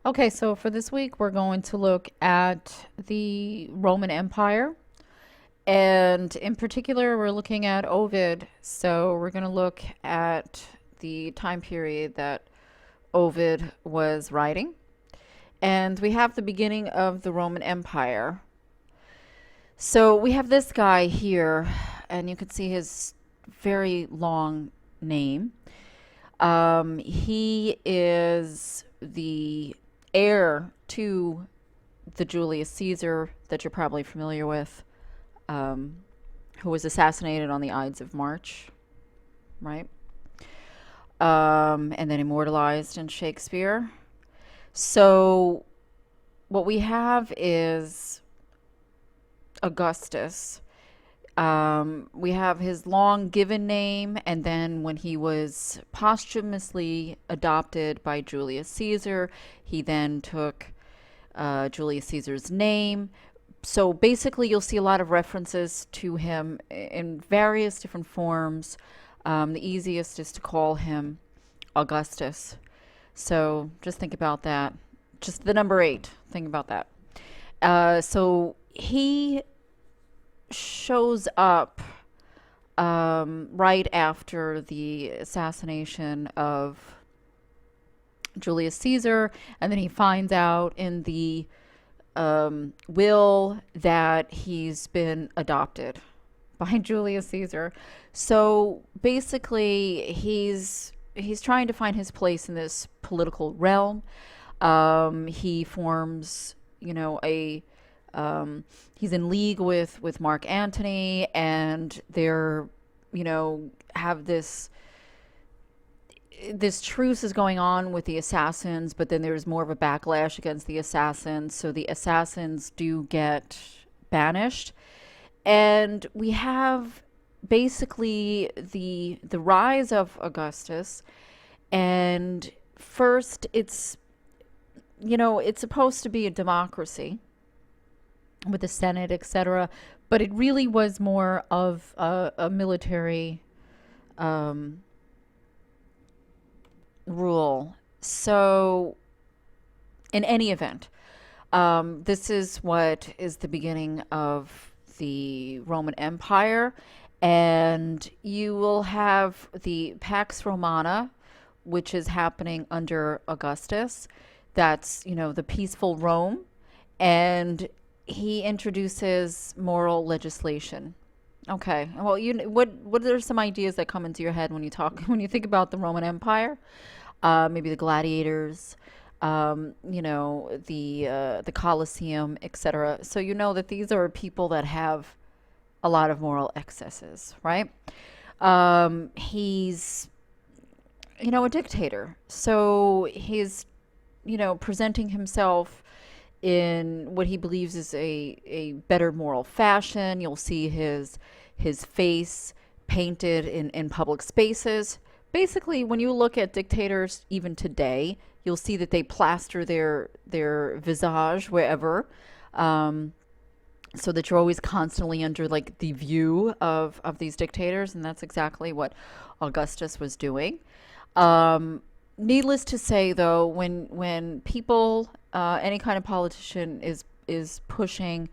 Okay, so for this week, we're going to look at the Roman Empire. And in particular, we're looking at Ovid. So we're going to look at the time period that Ovid was writing. And we have the beginning of the Roman Empire. So we have this guy here, and you can see his very long name. He is the heir to the Julius Caesar that you're probably familiar with, um, who was assassinated on the Ides of March, right? And then immortalized in Shakespeare. So what we have is Augustus. We have his long given name, and then when he was posthumously adopted by Julius Caesar, he then took Julius Caesar's name. So basically, you'll see a lot of references to him in various different forms. The easiest is to call him Augustus. So just think about that. Just the number eight. Think about that. So he shows up right after the assassination of Julius Caesar, and then he finds out in the will that he's been adopted by Julius Caesar. So basically, he's trying to find his place in this political realm. He forms, a he's in league with Mark Antony, and they're, have this truce is going on with the assassins, but then there's more of a backlash against the assassins. So the assassins do get banished, and we have basically the rise of Augustus. And first, it's supposed to be a democracy with the Senate, etc. But it really was more of a military um, rule. So, in any event, this is what is the beginning of the Roman Empire, and you will have the Pax Romana, which is happening under Augustus. That's, the peaceful Rome, and he introduces moral legislation. Okay. Well, what are some ideas that come into your head when you talk when you think about the Roman Empire? Maybe the gladiators, the Colosseum, etc. So you know that these are people that have a lot of moral excesses, right? He's a dictator, so he's presenting himself in what he believes is a better moral fashion. You'll see his face painted in public spaces. Basically, when you look at dictators even today, you'll see that they plaster their visage wherever, so that you're always constantly under like the view of these dictators, and that's exactly what Augustus was doing. Um, Needless to say, though, when people, any kind of politician is pushing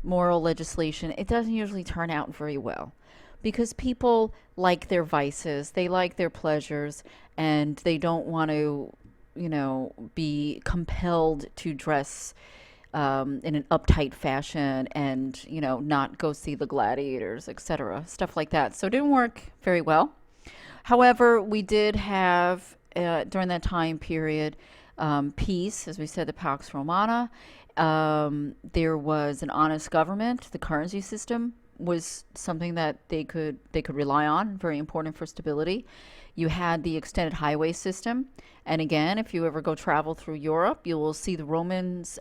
moral legislation, it doesn't usually turn out very well, because people like their vices, they like their pleasures, and they don't want to, be compelled to dress in an uptight fashion and not go see the gladiators, etc. Stuff like that. So it didn't work very well. However, we did have during that time period peace, as we said, the Pax Romana. There was an honest government. The currency system was something that they could rely on, very important for stability. You had the extended highway system, and again, if you ever go travel through Europe, you will see the Romans'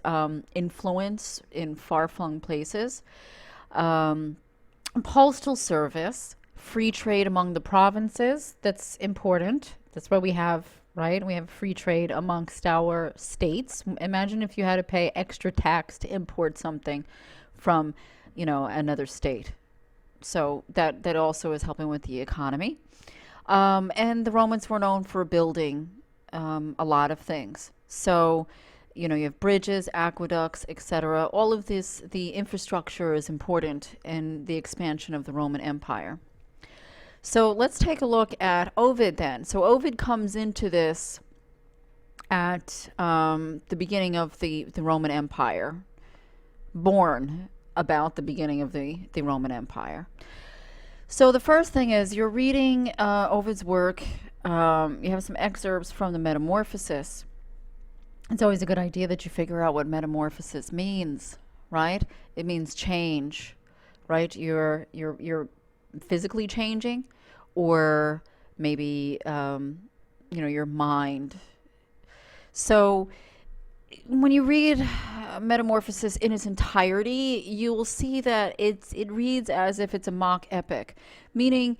influence in far-flung places. Um, Postal service, free trade among the provinces. That's important. That's what we have, right? We have free trade amongst our states. Imagine if you had to pay extra tax to import something from, another state. So that also is helping with the economy. And the Romans were known for building a lot of things. So, you have bridges, aqueducts, etc. All of this, the infrastructure is important in the expansion of the Roman Empire. So let's take a look at Ovid then. So Ovid comes into this at the beginning of the Roman Empire, born about the beginning of the Roman Empire. So the first thing is you're reading Ovid's work. You have some excerpts from the Metamorphosis. It's always a good idea that you figure out what metamorphosis means, right? It means change, right? You're physically changing, or maybe your mind. So when you read Metamorphosis in its entirety, you will see that it reads as if it's a mock epic, meaning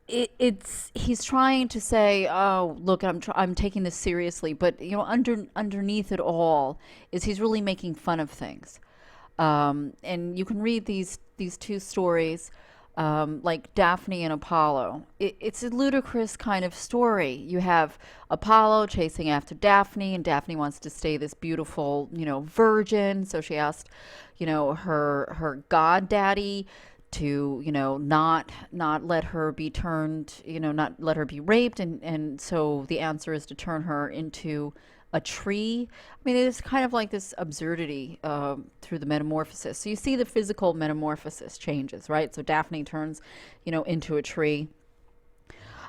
he's trying to say, oh, look, I'm taking this seriously, but underneath it all is he's really making fun of things. And you can read these two stories, like Daphne and Apollo. It's a ludicrous kind of story. You have Apollo chasing after Daphne, and Daphne wants to stay this beautiful, virgin. So she asked, her god daddy to, not let her be turned, not let her be raped. And so the answer is to turn her into a tree. I mean, it's kind of like this absurdity through the metamorphosis. So you see the physical metamorphosis changes, right? So Daphne turns, into a tree.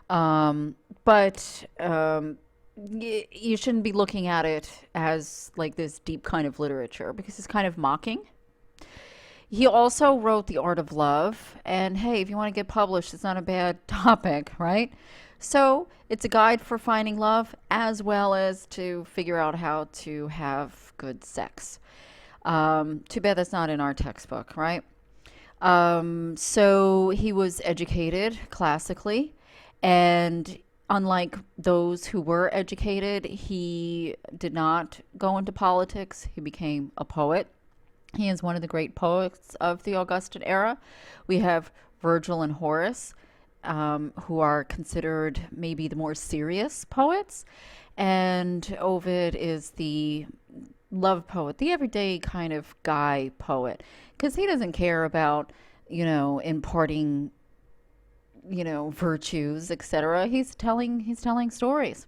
But you shouldn't be looking at it as like this deep kind of literature, because it's kind of mocking. He also wrote The Art of Love, and hey, if you want to get published, it's not a bad topic, right? So it's a guide for finding love, as well as to figure out how to have good sex. Too bad that's not in our textbook, right? So he was educated classically, and unlike those who were educated, he did not go into politics. He became a poet. He is one of the great poets of the Augustan era. We have Virgil and Horace, who are considered maybe the more serious poets. And Ovid is the love poet, the everyday kind of guy poet, because he doesn't care about, imparting, virtues, etc. He's telling stories.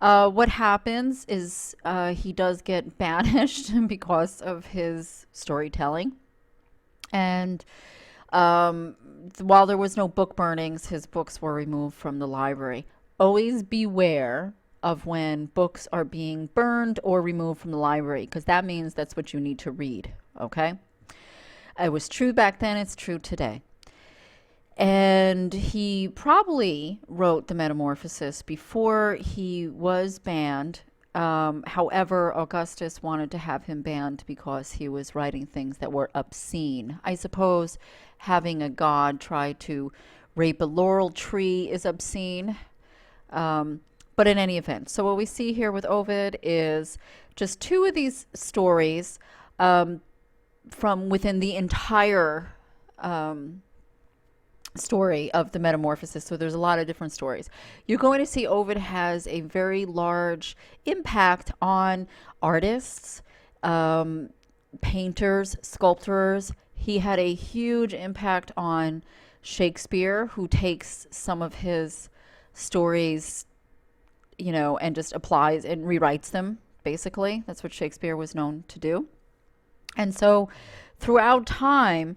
What happens is he does get banished because of his storytelling. And while there was no book burnings, his books were removed from the library. Always beware of when books are being burned or removed from the library, because that means that's what you need to read, okay? It was true back then, it's true today. And he probably wrote the Metamorphosis before he was banned. However, Augustus wanted to have him banned because he was writing things that were obscene. I suppose having a god try to rape a laurel tree is obscene. But in any event, so what we see here with Ovid is just two of these stories from within the entire story of the Metamorphosis. So there's a lot of different stories. You're going to see Ovid has a very large impact on artists, painters, sculptors. He had a huge impact on Shakespeare, who takes some of his stories, and just applies and rewrites them, basically. That's what Shakespeare was known to do. And so throughout time,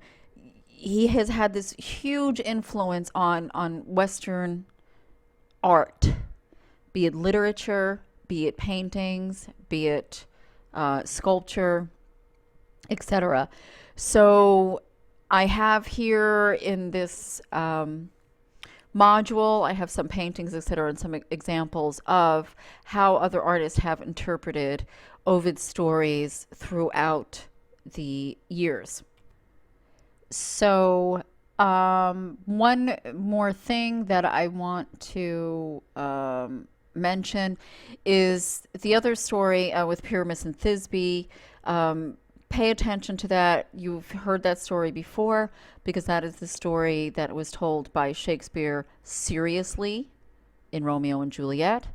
he has had this huge influence on Western art, be it literature, be it paintings, be it sculpture, etc. So I have here in this module, I have some paintings, etc., and some examples of how other artists have interpreted Ovid's stories throughout the years. So one more thing that I want to mention is the other story with Pyramus and Thisbe. Pay attention to that. You've heard that story before, because that is the story that was told by Shakespeare seriously in Romeo and Juliet,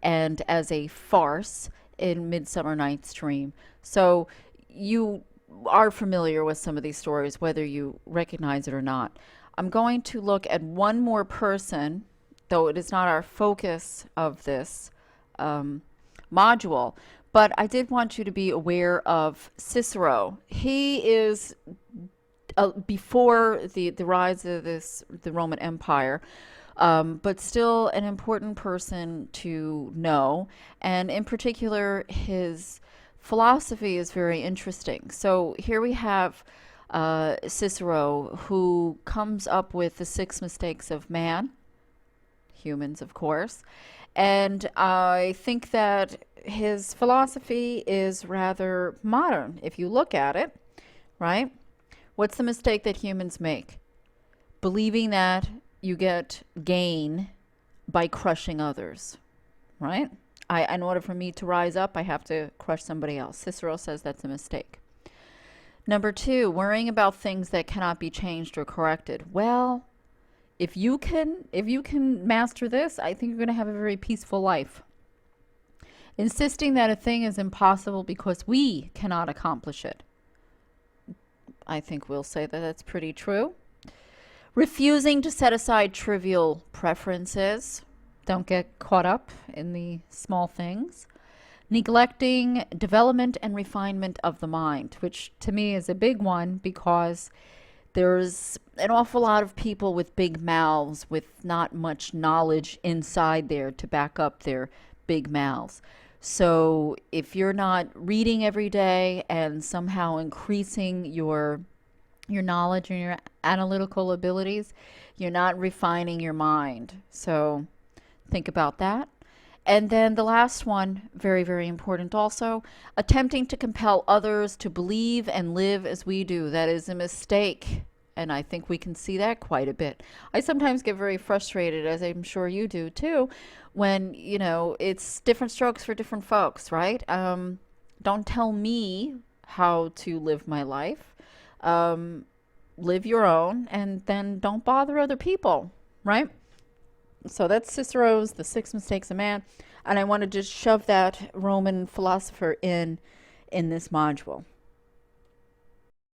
and as a farce in Midsummer Night's Dream. So you are familiar with some of these stories, whether you recognize it or not. I'm going to look at one more person, though it is not our focus of this um, module, but I did want you to be aware of Cicero. He is before the rise of the Roman Empire, but still an important person to know. And in particular, his philosophy is very interesting. So here we have Cicero, who comes up with the six mistakes of man, humans, of course. And I think that his philosophy is rather modern if you look at it, right? What's the mistake that humans make? Believing that you get gain by crushing others, right? In order for me to rise up, I have to crush somebody else. Cicero says that's a mistake. Number two, worrying about things that cannot be changed or corrected. Well, if you can master this, I think you're going to have a very peaceful life. Insisting that a thing is impossible because we cannot accomplish it. I think we'll say that that's pretty true. Refusing to set aside trivial preferences. Don't get caught up in the small things. Neglecting development and refinement of the mind, which to me is a big one because there's an awful lot of people with big mouths with not much knowledge inside there to back up their big mouths. So if you're not reading every day and somehow increasing your knowledge and your analytical abilities, you're not refining your mind. So think about that. And then the last one, very, very important also, attempting to compel others to believe and live as we do. That is a mistake. And I think we can see that quite a bit. I sometimes get very frustrated, as I'm sure you do too, when, it's different strokes for different folks, right? Don't tell me how to live my life. Live your own, and then don't bother other people, right? So that's Cicero's The Six Mistakes of Man. And I want to just shove that Roman philosopher in this module.